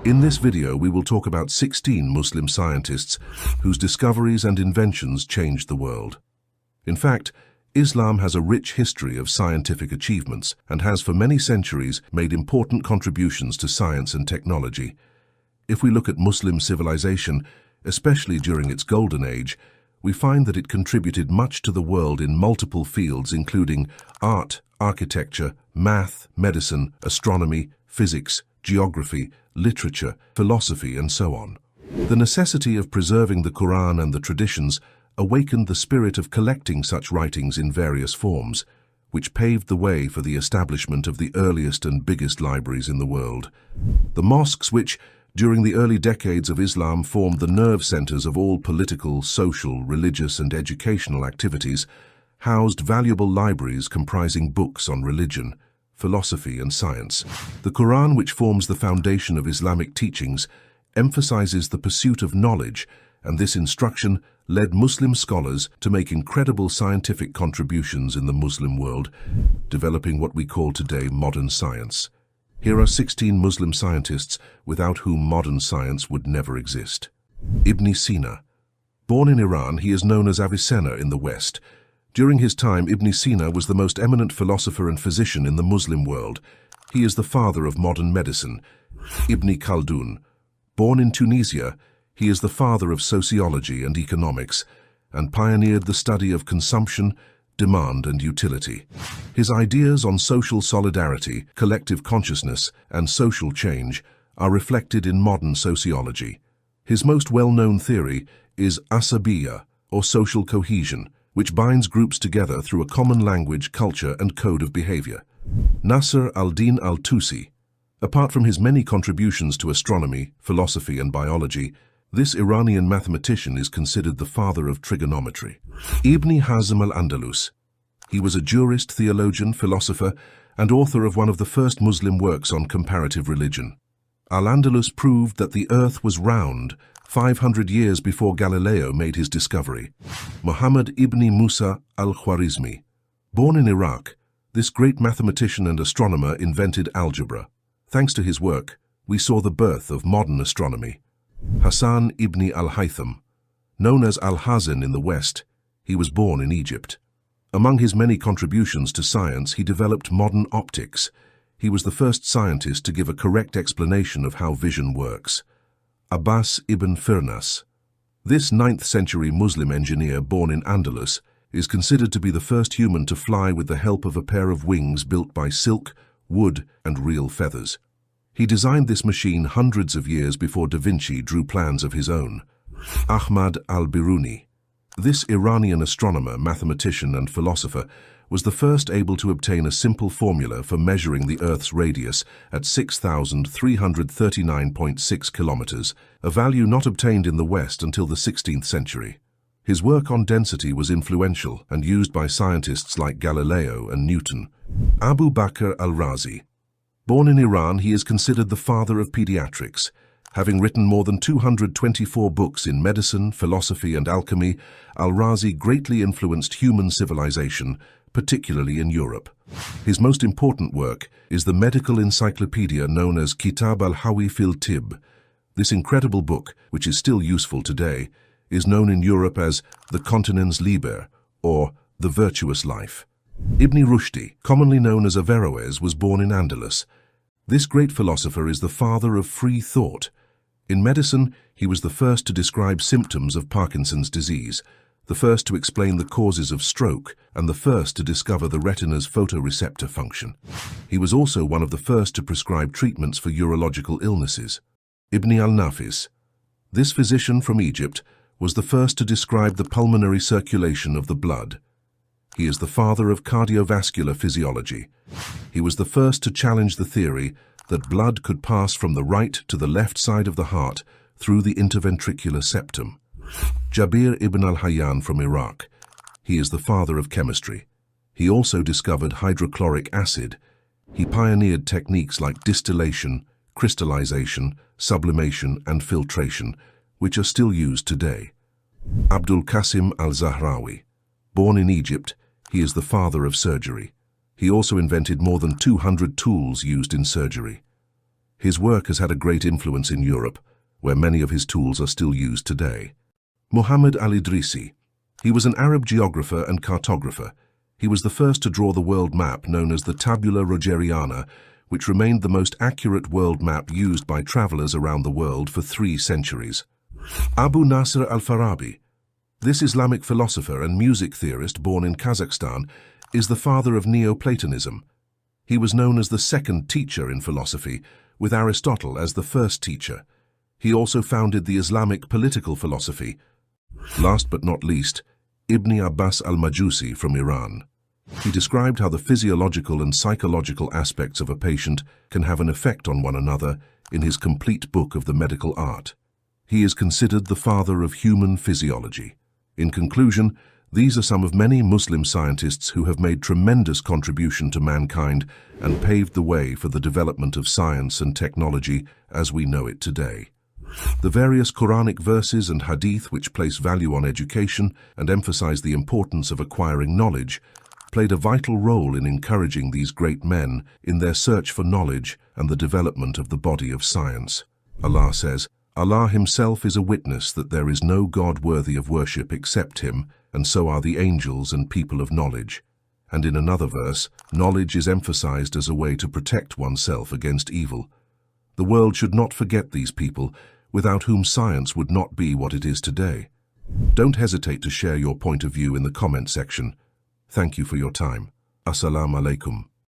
In this video, we will talk about 16 Muslim scientists whose discoveries and inventions changed the world. In fact, Islam has a rich history of scientific achievements and has for many centuries made important contributions to science and technology. If we look at Muslim civilization, especially during its golden age, we find that it contributed much to the world in multiple fields including art, architecture, math, medicine, astronomy, physics, geography, literature, philosophy, and so on. The necessity of preserving the Quran and the traditions awakened the spirit of collecting such writings in various forms, which paved the way for the establishment of the earliest and biggest libraries in the world. The mosques, which, during the early decades of Islam, formed the nerve centers of all political, social, religious, and educational activities, housed valuable libraries comprising books on religion, philosophy, and science. The Quran, which forms the foundation of Islamic teachings, emphasizes the pursuit of knowledge, and this instruction led Muslim scholars to make incredible scientific contributions in the Muslim world, developing what we call today modern science. Here are 16 Muslim scientists without whom modern science would never exist. Ibn Sina. Born in Iran, he is known as Avicenna in the West. During his time, Ibn Sina was the most eminent philosopher and physician in the Muslim world. He is the father of modern medicine. Ibn Khaldun. Born in Tunisia, he is the father of sociology and economics, and pioneered the study of consumption, demand, and utility. His ideas on social solidarity, collective consciousness, and social change are reflected in modern sociology. His most well-known theory is Asabiyya, or social cohesion, which binds groups together through a common language, culture, and code of behavior. Nasr al-Din al-Tusi. Apart from his many contributions to astronomy, philosophy, and biology, this Iranian mathematician is considered the father of trigonometry. Ibn Hazm al-Andalus. He was a jurist, theologian, philosopher, and author of one of the first Muslim works on comparative religion. Al-Andalus proved that the earth was round 500 years before Galileo made his discovery. Muhammad ibn Musa al-Khwarizmi. Born in Iraq, this great mathematician and astronomer invented algebra. Thanks to his work, we saw the birth of modern astronomy. Hassan ibn al-Haytham. Known as Al-Hazan in the West, he was born in Egypt. Among his many contributions to science, he developed modern optics. He was the first scientist to give a correct explanation of how vision works. Abbas ibn Firnas. This 9th century Muslim engineer born in Andalus is considered to be the first human to fly with the help of a pair of wings built by silk, wood, and real feathers. He designed this machine hundreds of years before Da Vinci drew plans of his own. Ahmad al-Biruni. This Iranian astronomer, mathematician, and philosopher was the first able to obtain a simple formula for measuring the Earth's radius at 6,339.6 kilometers, a value not obtained in the West until the 16th century. His work on density was influential and used by scientists like Galileo and Newton. Abu Bakr al-Razi. Born in Iran, he is considered the father of pediatrics. Having written more than 224 books in medicine, philosophy, and alchemy, al-Razi greatly influenced human civilization, particularly in Europe. His most important work is the medical encyclopedia known as Kitab al-Hawi fil Tib. This incredible book, which is still useful today, is known in Europe as the Continens Liber, or the Virtuous Life. Ibn Rushdi, commonly known as Averroes, was born in Andalus. This great philosopher is the father of free thought. In medicine, he was the first to describe symptoms of Parkinson's disease, the first to explain the causes of stroke, and the first to discover the retina's photoreceptor function. He was also one of the first to prescribe treatments for urological illnesses. Ibn al-Nafis. This physician from Egypt was the first to describe the pulmonary circulation of the blood. He is the father of cardiovascular physiology. He was the first to challenge the theory that blood could pass from the right to the left side of the heart through the interventricular septum. Jabir ibn al-Hayyan from Iraq. He is the father of chemistry. He also discovered hydrochloric acid. He pioneered techniques like distillation, crystallization, sublimation, and filtration, which are still used today. Abdul Qasim al-Zahrawi. Born in Egypt, he is the father of surgery. He also invented more than 200 tools used in surgery. His work has had a great influence in Europe, where many of his tools are still used today. Muhammad al-Idrisi. He was an Arab geographer and cartographer. He was the first to draw the world map known as the Tabula Rogeriana, which remained the most accurate world map used by travelers around the world for 3 centuries. Abu Nasr al-Farabi. This Islamic philosopher and music theorist born in Kazakhstan is the father of Neoplatonism. He was known as the second teacher in philosophy, with Aristotle as the first teacher. He also founded the Islamic political philosophy. Last but not least, Ibn Abbas al-Majusi from Iran. He described how the physiological and psychological aspects of a patient can have an effect on one another in his complete book of the medical art. He is considered the father of human physiology. In conclusion, these are some of many Muslim scientists who have made tremendous contribution to mankind and paved the way for the development of science and technology as we know it today. The various Quranic verses and hadith which place value on education and emphasize the importance of acquiring knowledge played a vital role in encouraging these great men in their search for knowledge and the development of the body of science. Allah says, Allah himself is a witness that there is no God worthy of worship except him, and so are the angels and people of knowledge. And in another verse, knowledge is emphasized as a way to protect oneself against evil. The world should not forget these people, without whom science would not be what it is today. Don't hesitate to share your point of view in the comment section. Thank you for your time. Assalamu alaikum.